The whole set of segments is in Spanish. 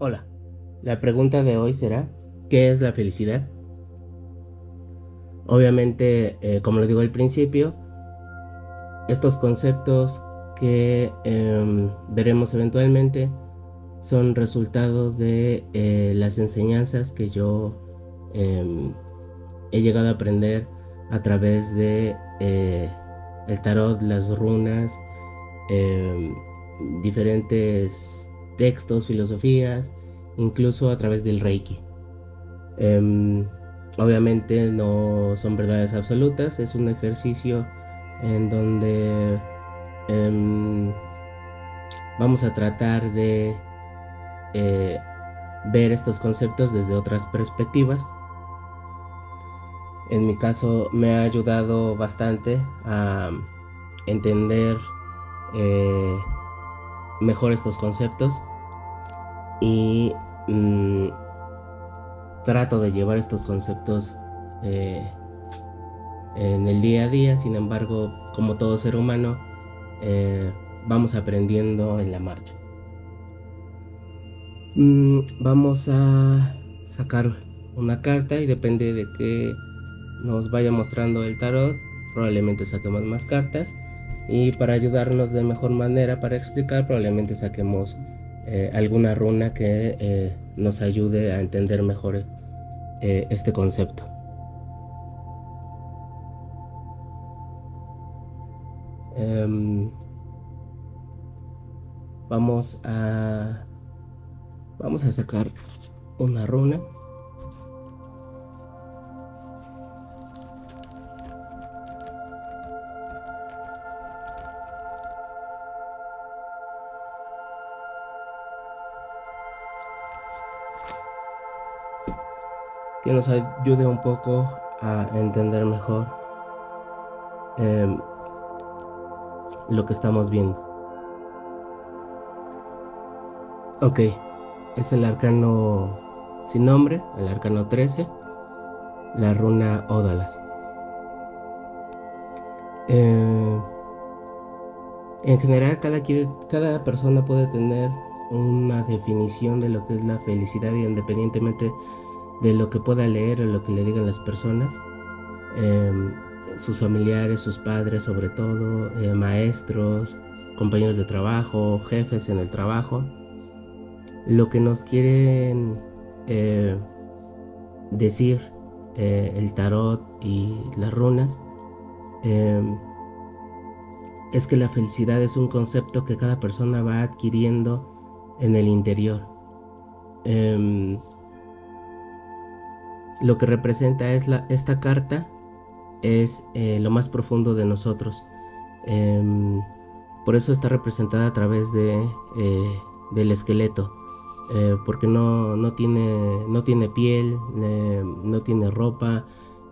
Hola, la pregunta de hoy será, ¿qué es la felicidad? Obviamente, como lo digo al principio, estos conceptos que veremos eventualmente son resultado de las enseñanzas que yo em, he llegado a aprender a través de el tarot, las runas, em, diferentes textos, filosofías, incluso a través del Reiki. Em, Obviamente no son verdades absolutas, es un ejercicio en donde em, vamos a tratar de eh, ver estos conceptos desde otras perspectivas. En mi caso me ha ayudado bastante a entender eh, mejor estos conceptos y mm, trato de llevar estos conceptos eh, en el día a día. Sin embargo, como todo ser humano, vamos aprendiendo en la marcha. Vamos a sacar una carta y depende de que nos vaya mostrando el tarot, probablemente saquemos más cartas. Y para ayudarnos de mejor manera para explicar, probablemente saquemos alguna runa que nos ayude a entender mejor este concepto. Em, vamos a Vamos a sacar una runa. Que nos ayude un poco a entender mejor eh, lo que estamos viendo. Ok, es el arcano sin nombre, el arcano 13, la runa Odalas. Eh, en general, cada persona puede tener una definición de lo que es la felicidad, y independientemente de lo que pueda leer o lo que le digan las personas, em, sus familiares, sus padres sobre todo, maestros, compañeros de trabajo, jefes en el trabajo, lo que nos quieren eh, decir el tarot y las runas em, es que la felicidad es un concepto que cada persona va adquiriendo en el interior. Em, lo que representa esta carta es lo más profundo de nosotros. Em, por eso está representada a través del esqueleto, porque no tiene piel, no tiene ropa,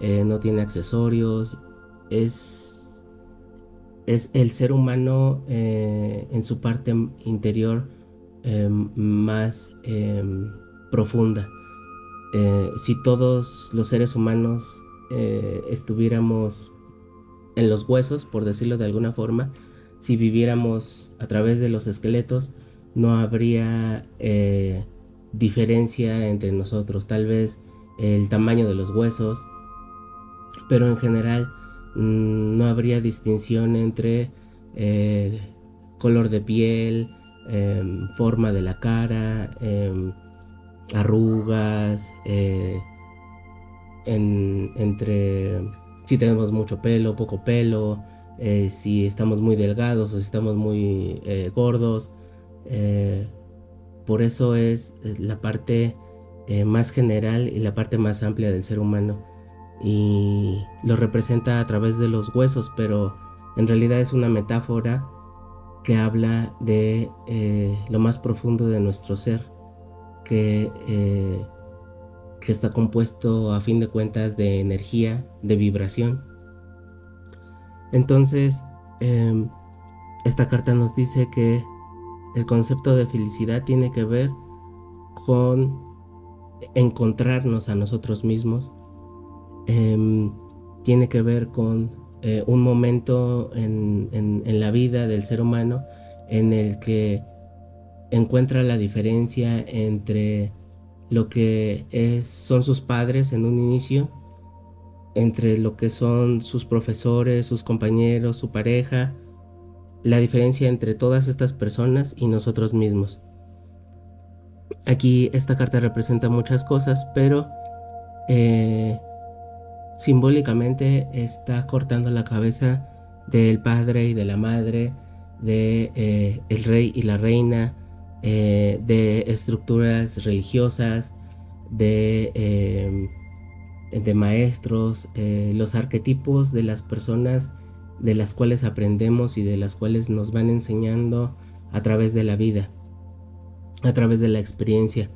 no tiene accesorios. Es, es el ser humano en su parte interior más profunda. Si todos los seres humanos estuviéramos en los huesos, por decirlo de alguna forma, si viviéramos a través de los esqueletos, no habría diferencia entre nosotros. Tal vez el tamaño de los huesos, pero en general no habría distinción entre eh, color de piel, forma de la cara, arrugas, entre si tenemos mucho pelo, poco pelo, si estamos muy delgados o si estamos muy gordos. Eh, por eso es la parte más general y la parte más amplia del ser humano. Y lo representa a través de los huesos, pero en realidad es una metáfora que habla de lo más profundo de nuestro ser, que está compuesto a fin de cuentas de energía, de vibración. Entonces, eh, esta carta nos dice que el concepto de felicidad tiene que ver con encontrarnos a nosotros mismos, eh, tiene que ver con un momento en la vida del ser humano en el que encuentra la diferencia entre lo que son sus padres en un inicio, entre lo que son sus profesores, sus compañeros, su pareja, la diferencia entre todas estas personas y nosotros mismos. Aquí esta carta representa muchas cosas, pero simbólicamente está cortando la cabeza del padre y de la madre, de el rey y la reina, de estructuras religiosas, de maestros, los arquetipos de las personas de las cuales aprendemos y de las cuales nos van enseñando a través de la vida, a través de la experiencia.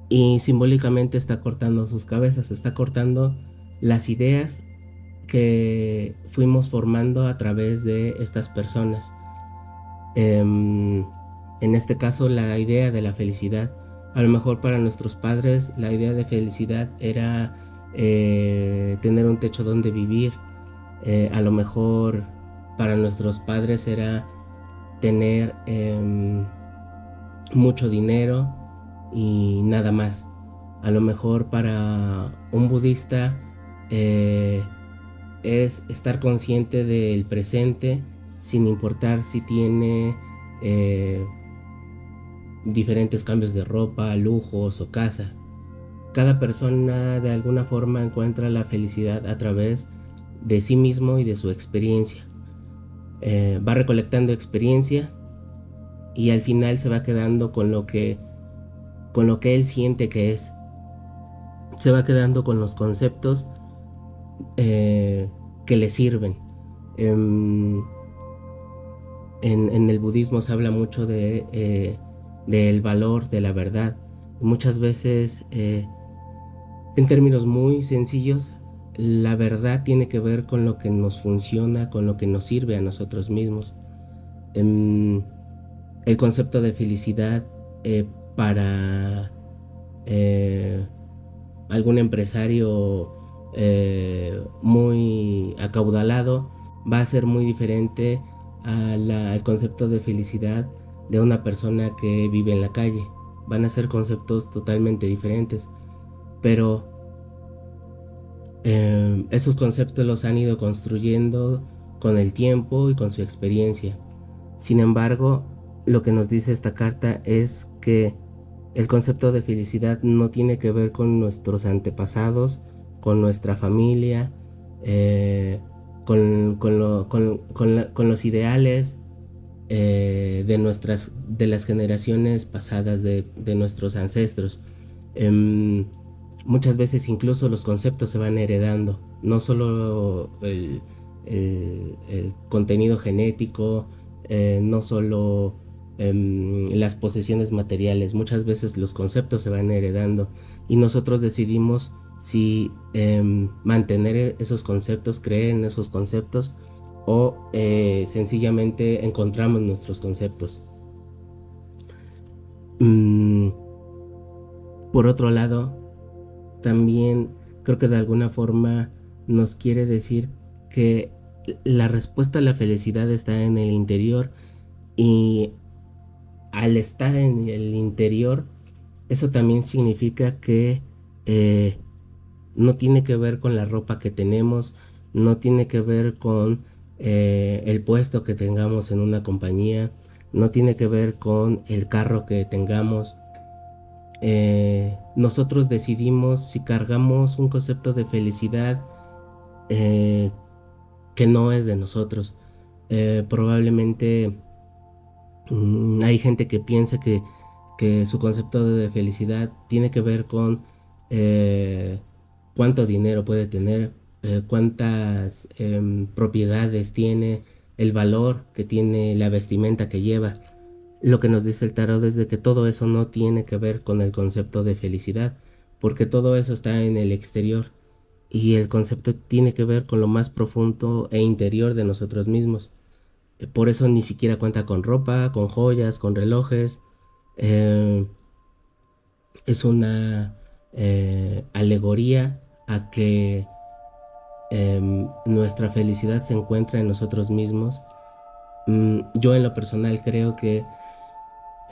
Y simbólicamente está cortando sus cabezas, está cortando las ideas que fuimos formando a través de estas personas. En este caso, la idea de la felicidad. A lo mejor para nuestros padres la idea de felicidad era tener un techo donde vivir. A lo mejor para nuestros padres era tener mucho dinero y nada más. A lo mejor para un budista es estar consciente del presente sin importar si tiene diferentes cambios de ropa, lujos o casa. Cada persona de alguna forma encuentra la felicidad a través de sí mismo y de su experiencia. Va recolectando experiencia y al final se va quedando con lo que él siente que es. Se va quedando con los conceptos que le sirven. En el budismo se habla mucho del valor de la verdad. Muchas veces, en términos muy sencillos, la verdad tiene que ver con lo que nos funciona, con lo que nos sirve a nosotros mismos. El concepto de felicidad para algún empresario muy acaudalado va a ser muy diferente al concepto de felicidad de una persona que vive en la calle. Van a ser conceptos totalmente diferentes, pero esos conceptos los han ido construyendo con el tiempo y con su experiencia. Sin embargo, lo que nos dice esta carta es que el concepto de felicidad no tiene que ver con nuestros antepasados, con nuestra familia, con los ideales de las generaciones pasadas de nuestros ancestros. Muchas veces incluso los conceptos se van heredando, no solo el contenido genético, no solo las posesiones materiales. Muchas veces los conceptos se van heredando y nosotros decidimos si mantener esos conceptos, creer en esos conceptos o sencillamente encontramos nuestros conceptos. Por otro lado, también creo que de alguna forma nos quiere decir que la respuesta a la felicidad está en el interior, y al estar en el interior, eso también significa que no tiene que ver con la ropa que tenemos, no tiene que ver con el puesto que tengamos en una compañía, no tiene que ver con el carro que tengamos. Nosotros decidimos si cargamos un concepto de felicidad que no es de nosotros. Probablemente hay gente que piensa que su concepto de felicidad tiene que ver con cuánto dinero puede tener, cuántas propiedades tiene, el valor que tiene la vestimenta que lleva. Lo que nos dice el tarot es de que todo eso no tiene que ver con el concepto de felicidad, porque todo eso está en el exterior y el concepto tiene que ver con lo más profundo e interior de nosotros mismos. Por eso ni siquiera cuenta con ropa, con joyas, con relojes. Es una alegoría a que nuestra felicidad se encuentra en nosotros mismos. Yo en lo personal creo que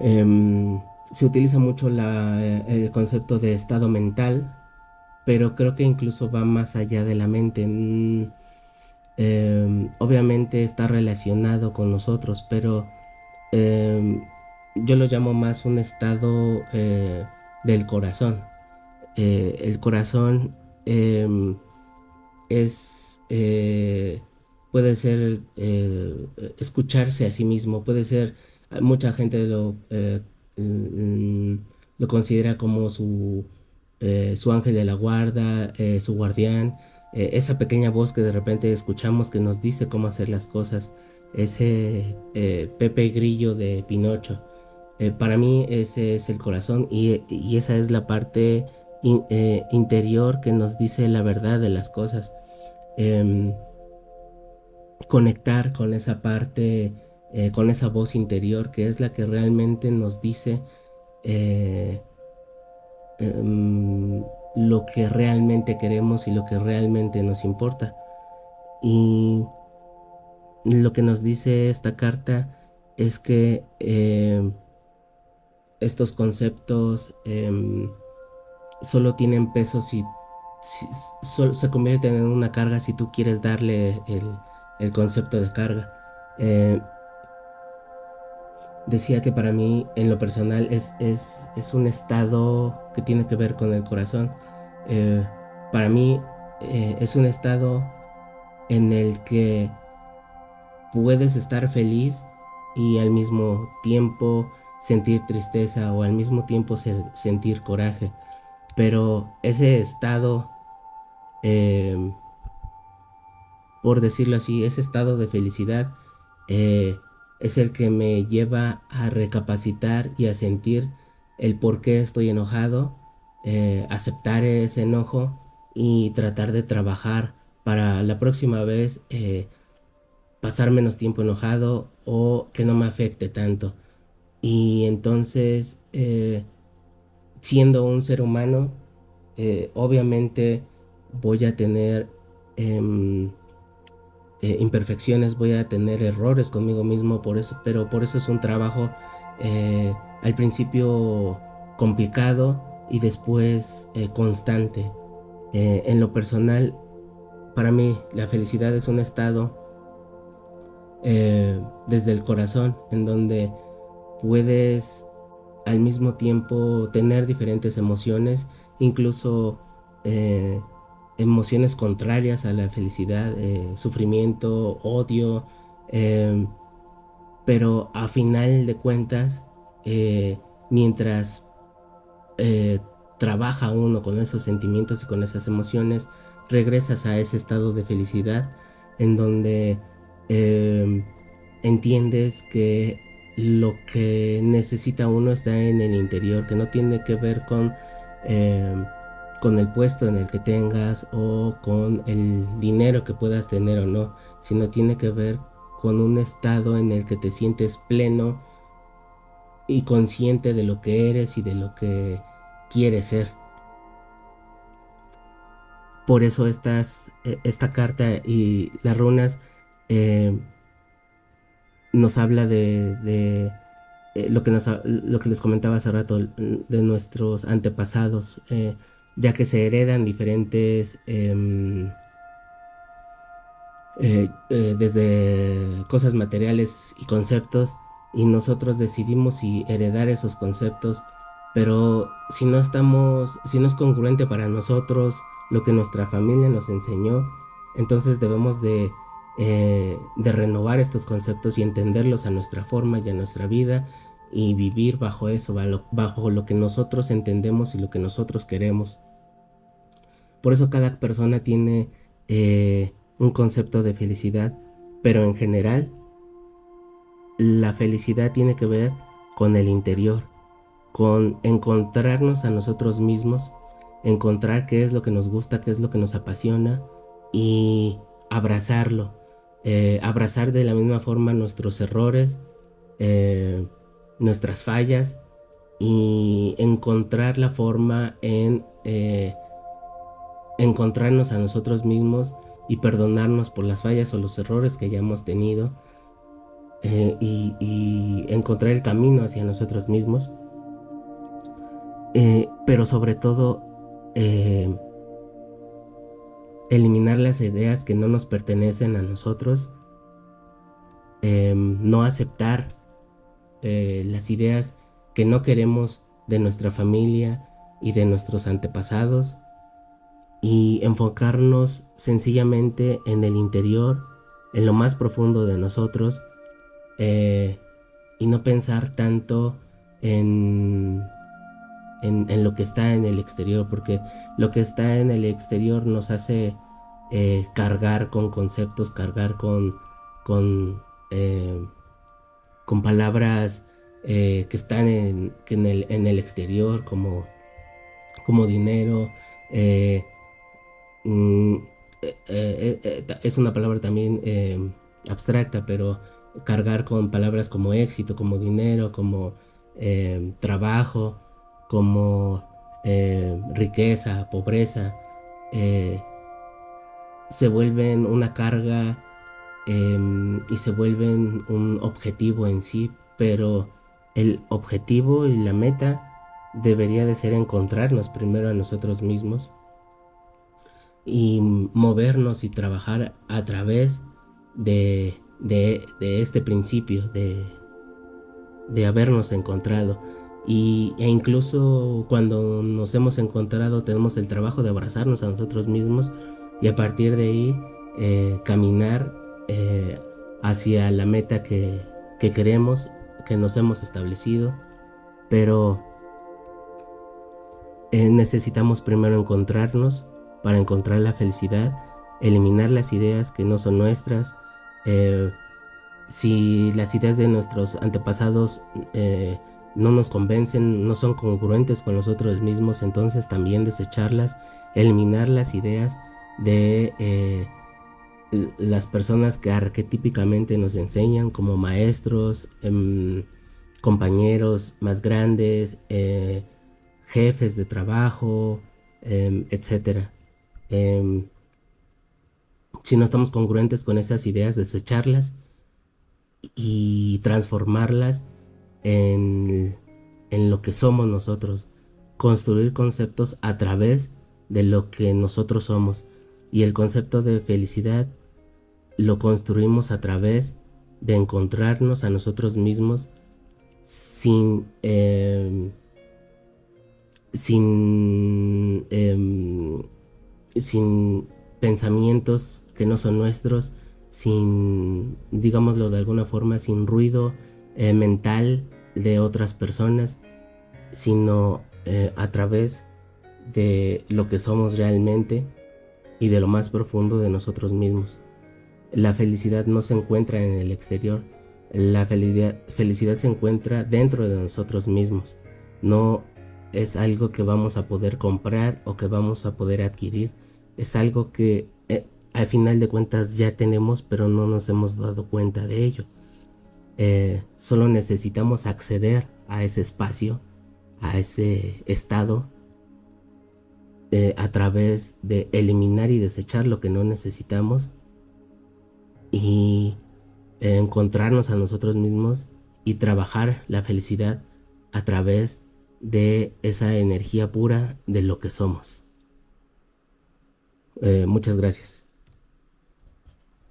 Em, Se utiliza mucho el concepto de estado mental, pero creo que incluso va más allá de la mente. Obviamente está relacionado con nosotros, pero em, yo lo llamo más un estado del corazón. El corazón em, es, puede ser escucharse a sí mismo, puede ser, mucha gente lo considera como su ángel de la guarda, su guardián, esa pequeña voz que de repente escuchamos que nos dice cómo hacer las cosas, ese Pepe Grillo de Pinocho. Para mí ese es el corazón y esa es la parte interior que nos dice la verdad de las cosas. Em, Conectar con esa parte, con esa voz interior que es la que realmente nos dice eh, em, lo que realmente queremos y lo que realmente nos importa. Y lo que nos dice esta carta es que estos conceptos solo tienen peso si se convierten en una carga si tú quieres darle el concepto de carga. Eh, Decía que para mí, en lo personal, es un estado que tiene que ver con el corazón. Eh, para mí, es un estado en el que puedes estar feliz y al mismo tiempo sentir tristeza o al mismo tiempo sentir coraje. Pero ese estado, eh, por decirlo así, ese estado de felicidad eh, es el que me lleva a recapacitar y a sentir el por qué estoy enojado, aceptar ese enojo y tratar de trabajar para la próxima vez pasar menos tiempo enojado o que no me afecte tanto. Y entonces, siendo un ser humano, obviamente voy a tener em, imperfecciones, voy a tener errores conmigo mismo, por eso, pero por eso es un trabajo al principio complicado y después constante. En lo personal, para mí la felicidad es un estado desde el corazón, en donde puedes al mismo tiempo tener diferentes emociones, incluso eh, emociones contrarias a la felicidad, sufrimiento, odio, eh, pero a final de cuentas, eh, mientras eh, trabaja uno con esos sentimientos y con esas emociones, regresas a ese estado de felicidad en donde eh, entiendes que lo que necesita uno está en el interior, que no tiene que ver eh, con el puesto en el que tengas o con el dinero que puedas tener o no, sino tiene que ver con un estado en el que te sientes pleno y consciente de lo que eres y de lo que quieres ser. Por eso esta carta y las runas eh, nos habla de lo que les comentaba hace rato, de nuestros antepasados, ya que se heredan diferentes, desde cosas materiales y conceptos, y nosotros decidimos si heredar esos conceptos, pero si no es congruente para nosotros lo que nuestra familia nos enseñó, entonces debemos de renovar estos conceptos y entenderlos a nuestra forma y a nuestra vida y vivir bajo eso, bajo lo que nosotros entendemos y lo que nosotros queremos. Por eso cada persona tiene un concepto de felicidad, pero en general la felicidad tiene que ver con el interior, con encontrarnos a nosotros mismos, encontrar qué es lo que nos gusta, qué es lo que nos apasiona y abrazarlo. Abrazar de la misma forma nuestros errores, eh, nuestras fallas y encontrar la forma en encontrarnos a nosotros mismos y perdonarnos por las fallas o los errores que hayamos tenido y encontrar el camino hacia nosotros mismos, pero sobre todo eh, eliminar las ideas que no nos pertenecen a nosotros, no aceptar las ideas que no queremos de nuestra familia y de nuestros antepasados, y enfocarnos sencillamente en el interior, en lo más profundo de nosotros, eh, y no pensar tanto en, en lo que está en el exterior, porque lo que está en el exterior nos hace cargar con conceptos, cargar con, eh, con palabras que están en el exterior, como dinero. eh, mm, es una palabra también abstracta, pero cargar con palabras como éxito, como dinero, como trabajo, como riqueza, pobreza, eh, se vuelven una carga, y se vuelven un objetivo en sí, pero el objetivo y la meta debería de ser encontrarnos primero a nosotros mismos y movernos y trabajar a través de este principio de habernos encontrado. E incluso cuando nos hemos encontrado tenemos el trabajo de abrazarnos a nosotros mismos y a partir de ahí caminar eh, hacia la meta que queremos, que nos hemos establecido. Pero necesitamos primero encontrarnos para encontrar la felicidad, eliminar las ideas que no son nuestras. eh, si las ideas de nuestros antepasados no nos convencen, no son congruentes con nosotros mismos, entonces también desecharlas, eliminar las ideas de las personas que arquetípicamente nos enseñan como maestros, compañeros más grandes, jefes de trabajo, etcétera. Em, si no estamos congruentes con esas ideas, desecharlas y transformarlas en, en lo que somos nosotros, construir conceptos a través de lo que nosotros somos. Y el concepto de felicidad lo construimos a través de encontrarnos a nosotros mismos sin, sin, sin pensamientos que no son nuestros, sin, digámoslo de alguna forma, sin ruido mental de otras personas, sino a través de lo que somos realmente y de lo más profundo de nosotros mismos. La felicidad no se encuentra en el exterior, la felicidad se encuentra dentro de nosotros mismos. No es algo que vamos a poder comprar o que vamos a poder adquirir, es algo que al final de cuentas ya tenemos, pero no nos hemos dado cuenta de ello. Solo necesitamos acceder a ese espacio, a ese estado, a través de eliminar y desechar lo que no necesitamos y encontrarnos a nosotros mismos y trabajar la felicidad a través de esa energía pura de lo que somos. Muchas gracias.